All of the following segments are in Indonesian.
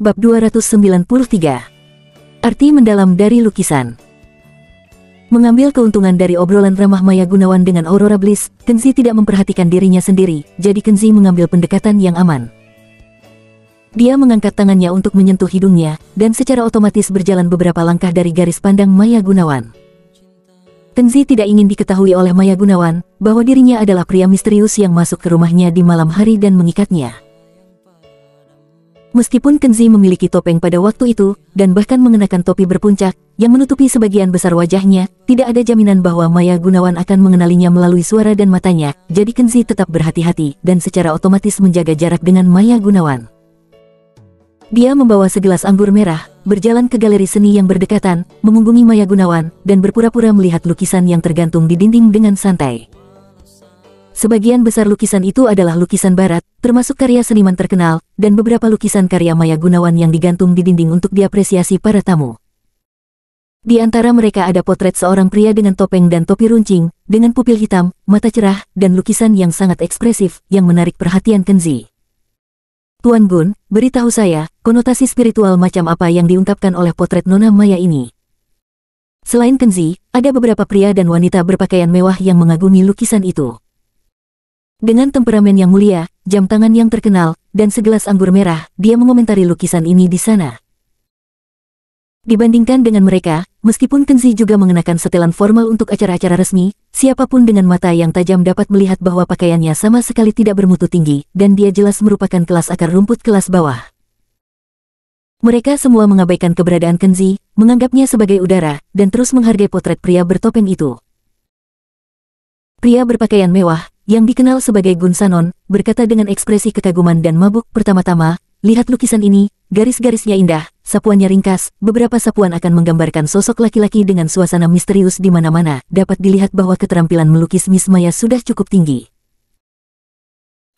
Bab 293. Arti mendalam dari lukisan. Mengambil keuntungan dari obrolan ramah Maya Gunawan dengan Aurora Bliss, Kenzi tidak memperhatikan dirinya sendiri, jadi Kenzi mengambil pendekatan yang aman. Dia mengangkat tangannya untuk menyentuh hidungnya, dan secara otomatis berjalan beberapa langkah dari garis pandang Maya Gunawan. Kenzi tidak ingin diketahui oleh Maya Gunawan, bahwa dirinya adalah pria misterius yang masuk ke rumahnya di malam hari dan mengikatnya. Meskipun Kenzi memiliki topeng pada waktu itu, dan bahkan mengenakan topi berpuncak, yang menutupi sebagian besar wajahnya, tidak ada jaminan bahwa Maya Gunawan akan mengenalinya melalui suara dan matanya, jadi Kenzi tetap berhati-hati, dan secara otomatis menjaga jarak dengan Maya Gunawan. Dia membawa segelas anggur merah, berjalan ke galeri seni yang berdekatan, mengunggungi Maya Gunawan, dan berpura-pura melihat lukisan yang tergantung di dinding dengan santai. Sebagian besar lukisan itu adalah lukisan barat, termasuk karya seniman terkenal, dan beberapa lukisan karya Maya Gunawan yang digantung di dinding untuk diapresiasi para tamu. Di antara mereka ada potret seorang pria dengan topeng dan topi runcing, dengan pupil hitam, mata cerah, dan lukisan yang sangat ekspresif, yang menarik perhatian Kenzi. Tuan Gun, beritahu saya, konotasi spiritual macam apa yang diungkapkan oleh potret Nona Maya ini? Selain Kenzi, ada beberapa pria dan wanita berpakaian mewah yang mengagumi lukisan itu. Dengan temperamen yang mulia, jam tangan yang terkenal, dan segelas anggur merah, dia mengomentari lukisan ini di sana. Dibandingkan dengan mereka, meskipun Kenzi juga mengenakan setelan formal untuk acara-acara resmi, siapapun dengan mata yang tajam dapat melihat bahwa pakaiannya sama sekali tidak bermutu tinggi, dan dia jelas merupakan kelas akar rumput kelas bawah. Mereka semua mengabaikan keberadaan Kenzi, menganggapnya sebagai udara, dan terus menghargai potret pria bertopeng itu. Pria berpakaian mewah, yang dikenal sebagai Gun Sanon, berkata dengan ekspresi kekaguman dan mabuk, pertama-tama, lihat lukisan ini, garis-garisnya indah, sapuannya ringkas, beberapa sapuan akan menggambarkan sosok laki-laki dengan suasana misterius di mana-mana, dapat dilihat bahwa keterampilan melukis Miss Maya sudah cukup tinggi.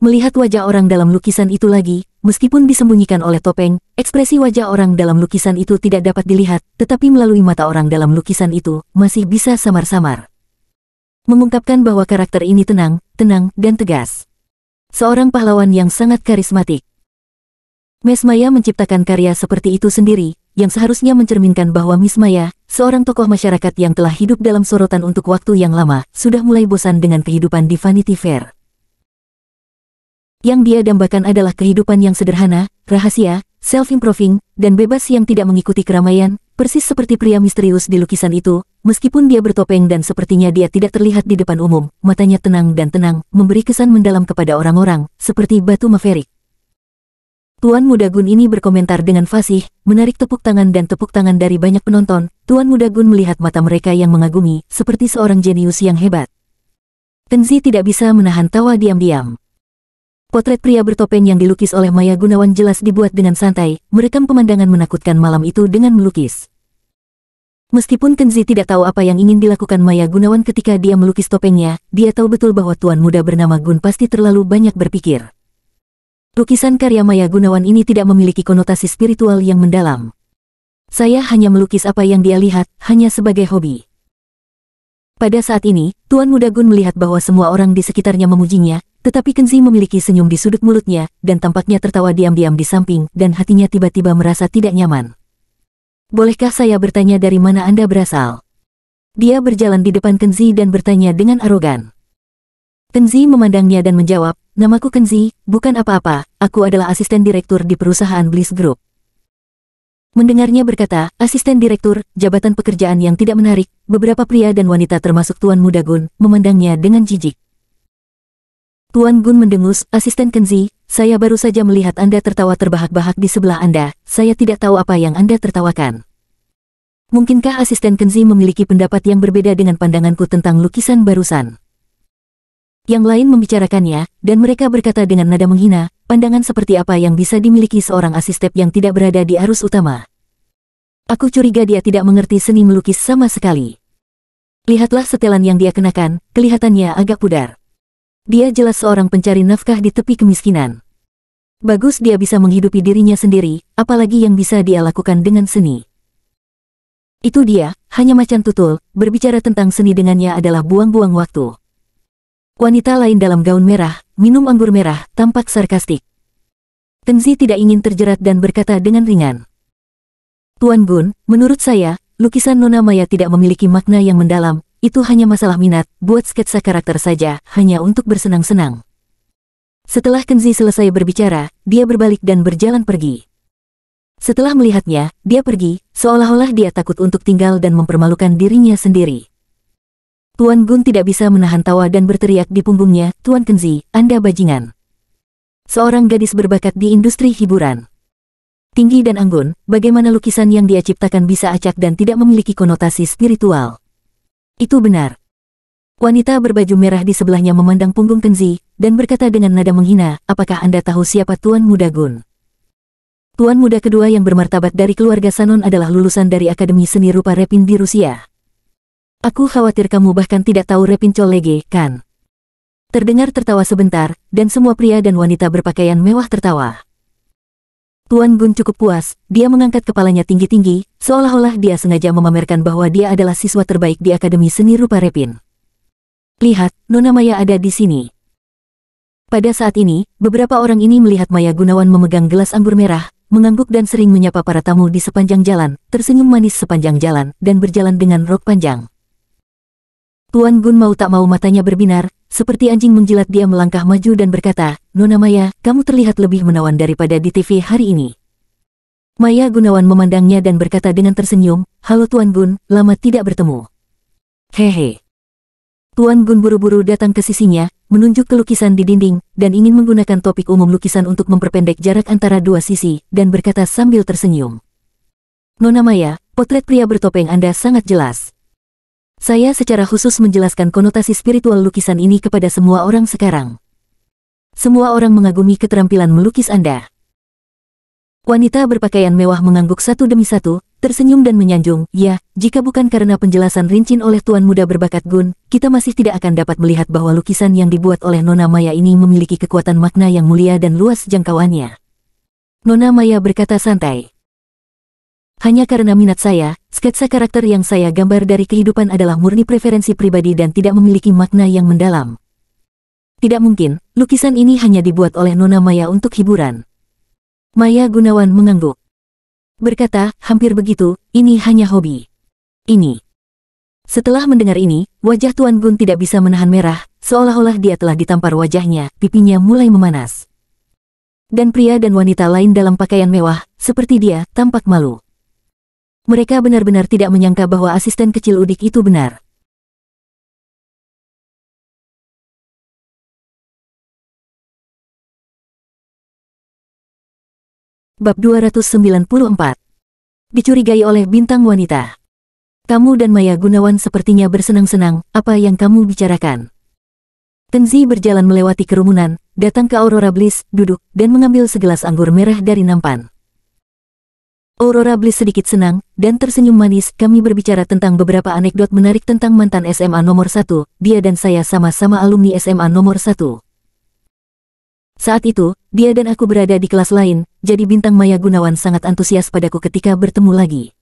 Melihat wajah orang dalam lukisan itu lagi, meskipun disembunyikan oleh topeng, ekspresi wajah orang dalam lukisan itu tidak dapat dilihat, tetapi melalui mata orang dalam lukisan itu, masih bisa samar-samar mengungkapkan bahwa karakter ini tenang, dan tegas. Seorang pahlawan yang sangat karismatik. Miss Maya menciptakan karya seperti itu sendiri, yang seharusnya mencerminkan bahwa Miss Maya, seorang tokoh masyarakat yang telah hidup dalam sorotan untuk waktu yang lama, sudah mulai bosan dengan kehidupan di Vanity Fair. Yang dia dambakan adalah kehidupan yang sederhana, rahasia, self-improving, dan bebas yang tidak mengikuti keramaian, persis seperti pria misterius di lukisan itu. Meskipun dia bertopeng dan sepertinya dia tidak terlihat di depan umum, matanya tenang, memberi kesan mendalam kepada orang-orang, seperti batu Maverick. Tuan Muda Gun ini berkomentar dengan fasih, menarik tepuk tangan dari banyak penonton. Tuan Muda Gun melihat mata mereka yang mengagumi, seperti seorang jenius yang hebat. Kenzi tidak bisa menahan tawa diam-diam. Potret pria bertopeng yang dilukis oleh Maya Gunawan jelas dibuat dengan santai, merekam pemandangan menakutkan malam itu dengan melukis. Meskipun Kenzi tidak tahu apa yang ingin dilakukan Maya Gunawan ketika dia melukis topengnya, dia tahu betul bahwa tuan muda bernama Gun pasti terlalu banyak berpikir. Lukisan karya Maya Gunawan ini tidak memiliki konotasi spiritual yang mendalam. Saya hanya melukis apa yang dia lihat, hanya sebagai hobi. Pada saat ini, tuan muda Gun melihat bahwa semua orang di sekitarnya memujinya, tetapi Kenzi memiliki senyum di sudut mulutnya, dan tampaknya tertawa diam-diam di samping, dan hatinya tiba-tiba merasa tidak nyaman. Bolehkah saya bertanya dari mana Anda berasal? Dia berjalan di depan Kenzi dan bertanya dengan arogan. Kenzi memandangnya dan menjawab, namaku Kenzi, bukan apa-apa, aku adalah asisten direktur di perusahaan Bliss Group. Mendengarnya berkata, asisten direktur, jabatan pekerjaan yang tidak menarik, beberapa pria dan wanita termasuk Tuan Muda Gun, memandangnya dengan jijik. Tuan Gun mendengus, asisten Kenzi, saya baru saja melihat Anda tertawa terbahak-bahak di sebelah Anda, saya tidak tahu apa yang Anda tertawakan. Mungkinkah asisten Kenzi memiliki pendapat yang berbeda dengan pandanganku tentang lukisan barusan? Yang lain membicarakannya, dan mereka berkata dengan nada menghina, pandangan seperti apa yang bisa dimiliki seorang asisten yang tidak berada di arus utama. Aku curiga dia tidak mengerti seni melukis sama sekali. Lihatlah setelan yang dia kenakan, kelihatannya agak pudar. Dia jelas seorang pencari nafkah di tepi kemiskinan. Bagus dia bisa menghidupi dirinya sendiri, apalagi yang bisa dia lakukan dengan seni. Itu dia, hanya macan tutul, berbicara tentang seni dengannya adalah buang-buang waktu. Wanita lain dalam gaun merah, minum anggur merah, tampak sarkastik. Kenzi tidak ingin terjerat dan berkata dengan ringan. Tuan Gun, menurut saya, lukisan Nona Maya tidak memiliki makna yang mendalam, itu hanya masalah minat, buat sketsa karakter saja, hanya untuk bersenang-senang. Setelah Kenzi selesai berbicara, dia berbalik dan berjalan pergi. Setelah melihatnya, dia pergi, seolah-olah dia takut untuk tinggal dan mempermalukan dirinya sendiri. Tuan Gun tidak bisa menahan tawa dan berteriak di punggungnya, Tuan Kenzi, Anda bajingan. Seorang gadis berbakat di industri hiburan. Tinggi dan anggun, bagaimana lukisan yang dia ciptakan bisa acak dan tidak memiliki konotasi spiritual? Itu benar. Wanita berbaju merah di sebelahnya memandang punggung Kenzi, dan berkata dengan nada menghina, apakah Anda tahu siapa Tuan Muda Gun? Tuan muda kedua yang bermartabat dari keluarga Sanon adalah lulusan dari Akademi Seni Rupa Repin di Rusia. Aku khawatir kamu bahkan tidak tahu Repin Cholege, kan? Terdengar tertawa sebentar, dan semua pria dan wanita berpakaian mewah tertawa. Tuan Gun cukup puas, dia mengangkat kepalanya tinggi-tinggi, seolah-olah dia sengaja memamerkan bahwa dia adalah siswa terbaik di Akademi Seni Rupa Repin. Lihat, Nona Maya ada di sini. Pada saat ini, beberapa orang ini melihat Maya Gunawan memegang gelas anggur merah, mengangguk dan sering menyapa para tamu di sepanjang jalan, tersenyum manis sepanjang jalan, dan berjalan dengan rok panjang. Tuan Gun mau tak mau matanya berbinar, seperti anjing menjilat dia melangkah maju dan berkata, Nona Maya, kamu terlihat lebih menawan daripada di TV hari ini. Maya Gunawan memandangnya dan berkata dengan tersenyum, halo Tuan Gun, lama tidak bertemu. Hehe. Tuan Gun buru-buru datang ke sisinya, menunjuk ke lukisan di dinding, dan ingin menggunakan topik umum lukisan untuk memperpendek jarak antara dua sisi, dan berkata sambil tersenyum. Nona Maya, potret pria bertopeng Anda sangat jelas. Saya secara khusus menjelaskan konotasi spiritual lukisan ini kepada semua orang sekarang. Semua orang mengagumi keterampilan melukis Anda. Wanita berpakaian mewah mengangguk satu demi satu, tersenyum dan menyanjung, ya, jika bukan karena penjelasan rinci oleh Tuan Muda berbakat Gun, kita masih tidak akan dapat melihat bahwa lukisan yang dibuat oleh Nona Maya ini memiliki kekuatan makna yang mulia dan luas jangkauannya. Nona Maya berkata santai. Hanya karena minat saya, sketsa karakter yang saya gambar dari kehidupan adalah murni preferensi pribadi dan tidak memiliki makna yang mendalam. Tidak mungkin, lukisan ini hanya dibuat oleh Nona Maya untuk hiburan. Maya Gunawan mengangguk. Berkata, hampir begitu, ini hanya hobi. Ini. Setelah mendengar ini, wajah Tuan Gun tidak bisa menahan merah, seolah-olah dia telah ditampar wajahnya, pipinya mulai memanas. Dan pria dan wanita lain dalam pakaian mewah, seperti dia, tampak malu. Mereka benar-benar tidak menyangka bahwa asisten kecil Udik itu benar. Bab 294. Dicurigai oleh bintang wanita. Kamu dan Maya Gunawan sepertinya bersenang-senang, apa yang kamu bicarakan? Kenzi berjalan melewati kerumunan, datang ke Aurora Bliss, duduk, dan mengambil segelas anggur merah dari nampan. Aurora Bliss sedikit senang, dan tersenyum manis, kami berbicara tentang beberapa anekdot menarik tentang mantan SMA nomor 1, dia dan saya sama-sama alumni SMA nomor 1. Saat itu, dia dan aku berada di kelas lain, jadi bintang Maya Gunawan sangat antusias padaku ketika bertemu lagi.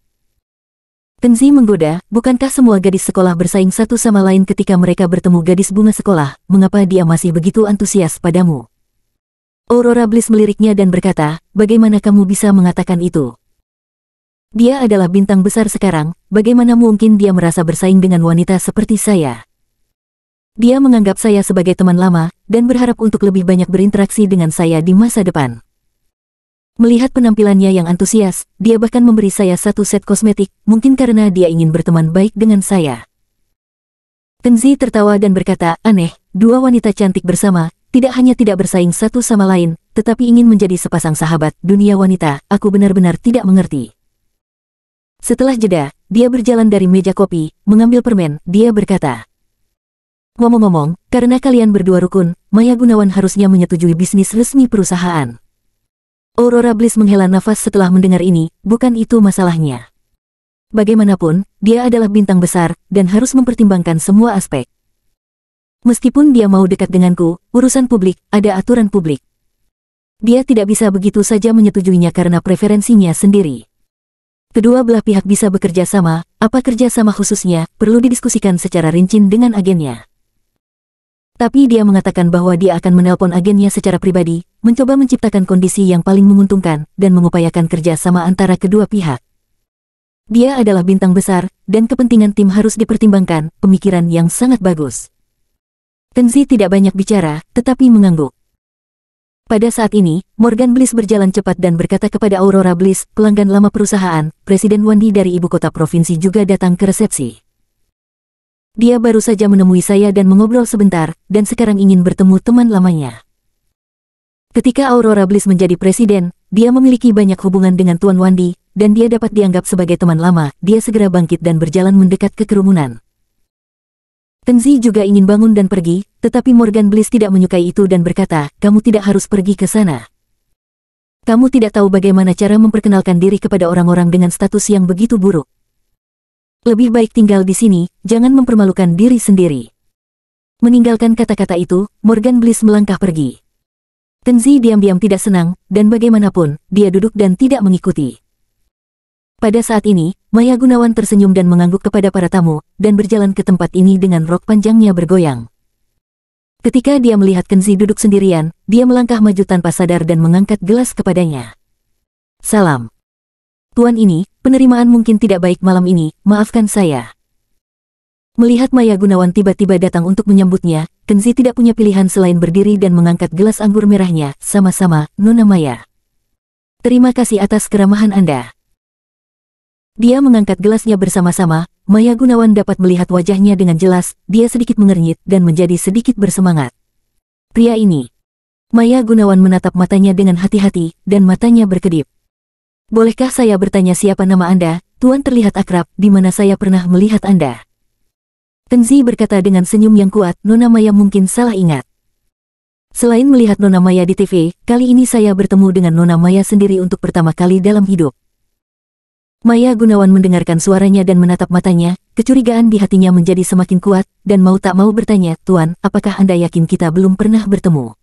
Kenzi menggoda, bukankah semua gadis sekolah bersaing satu sama lain ketika mereka bertemu gadis bunga sekolah, mengapa dia masih begitu antusias padamu? Aurora Bliss meliriknya dan berkata, bagaimana kamu bisa mengatakan itu? Dia adalah bintang besar sekarang, bagaimana mungkin dia merasa bersaing dengan wanita seperti saya? Dia menganggap saya sebagai teman lama, dan berharap untuk lebih banyak berinteraksi dengan saya di masa depan. Melihat penampilannya yang antusias, dia bahkan memberi saya satu set kosmetik, mungkin karena dia ingin berteman baik dengan saya. Kenzi tertawa dan berkata, aneh, dua wanita cantik bersama, tidak hanya tidak bersaing satu sama lain, tetapi ingin menjadi sepasang sahabat, dunia wanita, aku benar-benar tidak mengerti. Setelah jeda, dia berjalan dari meja kopi, mengambil permen, dia berkata, ngomong-ngomong, karena kalian berdua rukun, Maya Gunawan harusnya menyetujui bisnis resmi perusahaan. Aurora Bliss menghela nafas setelah mendengar ini, bukan itu masalahnya. Bagaimanapun, dia adalah bintang besar, dan harus mempertimbangkan semua aspek. Meskipun dia mau dekat denganku, urusan publik, ada aturan publik. Dia tidak bisa begitu saja menyetujuinya karena preferensinya sendiri. Kedua belah pihak bisa bekerja sama, apa kerja sama khususnya, perlu didiskusikan secara rinci dengan agennya. Tapi dia mengatakan bahwa dia akan menelpon agennya secara pribadi, mencoba menciptakan kondisi yang paling menguntungkan, dan mengupayakan kerja sama antara kedua pihak. Dia adalah bintang besar, dan kepentingan tim harus dipertimbangkan, pemikiran yang sangat bagus. Kenzi tidak banyak bicara, tetapi mengangguk. Pada saat ini, Morgan Bliss berjalan cepat dan berkata kepada Aurora Bliss, pelanggan lama perusahaan, Presiden Wandi dari ibu kota provinsi juga datang ke resepsi. Dia baru saja menemui saya dan mengobrol sebentar, dan sekarang ingin bertemu teman lamanya. Ketika Aurora Bliss menjadi presiden, dia memiliki banyak hubungan dengan Tuan Wandi, dan dia dapat dianggap sebagai teman lama. Dia segera bangkit dan berjalan mendekat ke kerumunan. Kenzi juga ingin bangun dan pergi, tetapi Morgan Bliss tidak menyukai itu dan berkata, kamu tidak harus pergi ke sana. Kamu tidak tahu bagaimana cara memperkenalkan diri kepada orang-orang dengan status yang begitu buruk. Lebih baik tinggal di sini, jangan mempermalukan diri sendiri. Meninggalkan kata-kata itu, Morgan Bliss melangkah pergi. Kenzi diam-diam tidak senang, dan bagaimanapun, dia duduk dan tidak mengikuti. Pada saat ini, Maya Gunawan tersenyum dan mengangguk kepada para tamu, dan berjalan ke tempat ini dengan rok panjangnya bergoyang. Ketika dia melihat Kenzi duduk sendirian, dia melangkah maju tanpa sadar dan mengangkat gelas kepadanya. Salam. Tuan ini, penerimaan mungkin tidak baik malam ini, maafkan saya. Melihat Maya Gunawan tiba-tiba datang untuk menyambutnya, Kenzi tidak punya pilihan selain berdiri dan mengangkat gelas anggur merahnya, sama-sama, Nona Maya. Terima kasih atas keramahan Anda. Dia mengangkat gelasnya bersama-sama, Maya Gunawan dapat melihat wajahnya dengan jelas, dia sedikit mengernyit dan menjadi sedikit bersemangat. Pria ini. Maya Gunawan menatap matanya dengan hati-hati, dan matanya berkedip. Bolehkah saya bertanya siapa nama Anda? Tuan terlihat akrab, di mana saya pernah melihat Anda. Kenzi berkata dengan senyum yang kuat, Nona Maya mungkin salah ingat. Selain melihat Nona Maya di TV, kali ini saya bertemu dengan Nona Maya sendiri untuk pertama kali dalam hidup. Maya Gunawan mendengarkan suaranya dan menatap matanya, kecurigaan di hatinya menjadi semakin kuat, dan mau tak mau bertanya, Tuan, apakah Anda yakin kita belum pernah bertemu?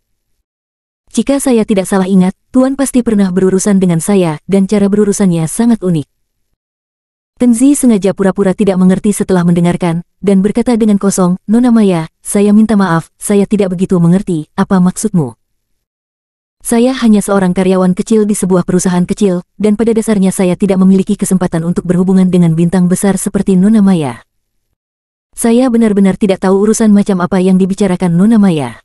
Jika saya tidak salah ingat, Tuan pasti pernah berurusan dengan saya, dan cara berurusannya sangat unik. Kenzi sengaja pura-pura tidak mengerti setelah mendengarkan, dan berkata dengan kosong, Nona Maya, saya minta maaf, saya tidak begitu mengerti, apa maksudmu? Saya hanya seorang karyawan kecil di sebuah perusahaan kecil, dan pada dasarnya saya tidak memiliki kesempatan untuk berhubungan dengan bintang besar seperti Nona Maya. Saya benar-benar tidak tahu urusan macam apa yang dibicarakan Nona Maya.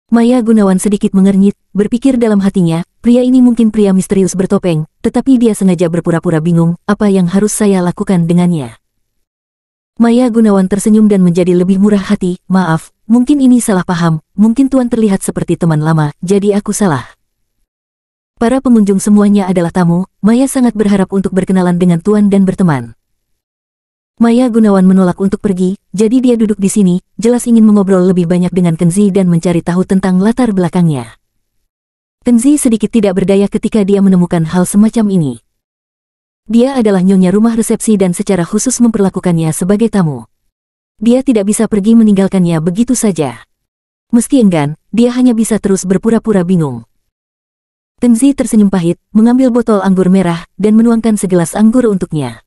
Maya Gunawan sedikit mengernyit, berpikir dalam hatinya, pria ini mungkin pria misterius bertopeng, tetapi dia sengaja berpura-pura bingung, apa yang harus saya lakukan dengannya. Maya Gunawan tersenyum dan menjadi lebih murah hati, maaf, mungkin ini salah paham, mungkin Tuan terlihat seperti teman lama, jadi aku salah. Para pengunjung semuanya adalah tamu, Maya sangat berharap untuk berkenalan dengan Tuan dan berteman. Maya Gunawan menolak untuk pergi, jadi dia duduk di sini, jelas ingin mengobrol lebih banyak dengan Kenzi dan mencari tahu tentang latar belakangnya. Kenzi sedikit tidak berdaya ketika dia menemukan hal semacam ini. Dia adalah nyonya rumah resepsi dan secara khusus memperlakukannya sebagai tamu. Dia tidak bisa pergi meninggalkannya begitu saja. Meski enggan, dia hanya bisa terus berpura-pura bingung. Kenzi tersenyum pahit, mengambil botol anggur merah, dan menuangkan segelas anggur untuknya.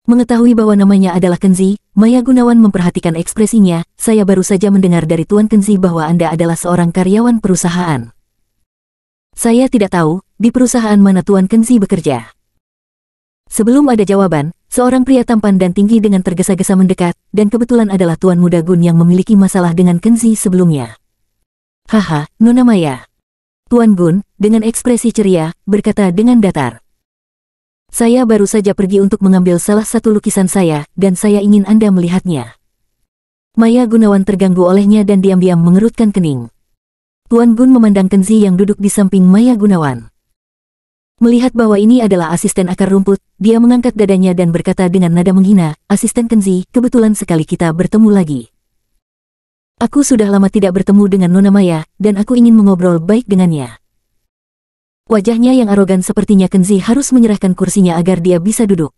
Mengetahui bahwa namanya adalah Kenzi, Maya Gunawan memperhatikan ekspresinya, saya baru saja mendengar dari Tuan Kenzi bahwa Anda adalah seorang karyawan perusahaan. Saya tidak tahu, di perusahaan mana Tuan Kenzi bekerja. Sebelum ada jawaban, seorang pria tampan dan tinggi dengan tergesa-gesa mendekat, dan kebetulan adalah Tuan Muda Gun yang memiliki masalah dengan Kenzi sebelumnya. Haha, Nona Maya. Tuan Gun, dengan ekspresi ceria, berkata dengan datar. Saya baru saja pergi untuk mengambil salah satu lukisan saya, dan saya ingin Anda melihatnya. Maya Gunawan terganggu olehnya dan diam-diam mengerutkan kening. Tuan Gun memandang Kenzi yang duduk di samping Maya Gunawan. Melihat bahwa ini adalah asisten akar rumput, dia mengangkat dadanya dan berkata dengan nada menghina, Asisten Kenzi, kebetulan sekali kita bertemu lagi. Aku sudah lama tidak bertemu dengan Nona Maya, dan aku ingin mengobrol baik dengannya. Wajahnya yang arogan sepertinya Kenzi harus menyerahkan kursinya agar dia bisa duduk.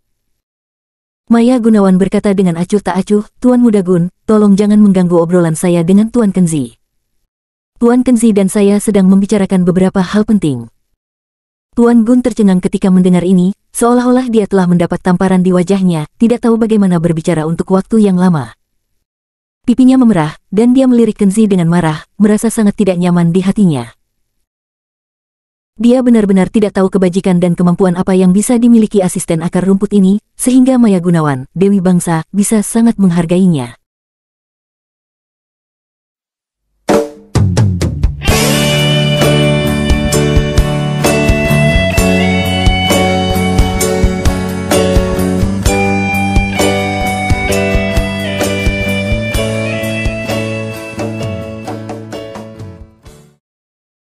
Maya Gunawan berkata dengan acuh tak acuh, Tuan Muda Gun, tolong jangan mengganggu obrolan saya dengan Tuan Kenzi. Tuan Kenzi dan saya sedang membicarakan beberapa hal penting. Tuan Gun tercengang ketika mendengar ini, seolah-olah dia telah mendapat tamparan di wajahnya, tidak tahu bagaimana berbicara untuk waktu yang lama. Pipinya memerah, dan dia melirik Kenzi dengan marah, merasa sangat tidak nyaman di hatinya. Dia benar-benar tidak tahu kebajikan dan kemampuan apa yang bisa dimiliki asisten akar rumput ini, sehingga Maya Gunawan, Dewi Bangsa, bisa sangat menghargainya.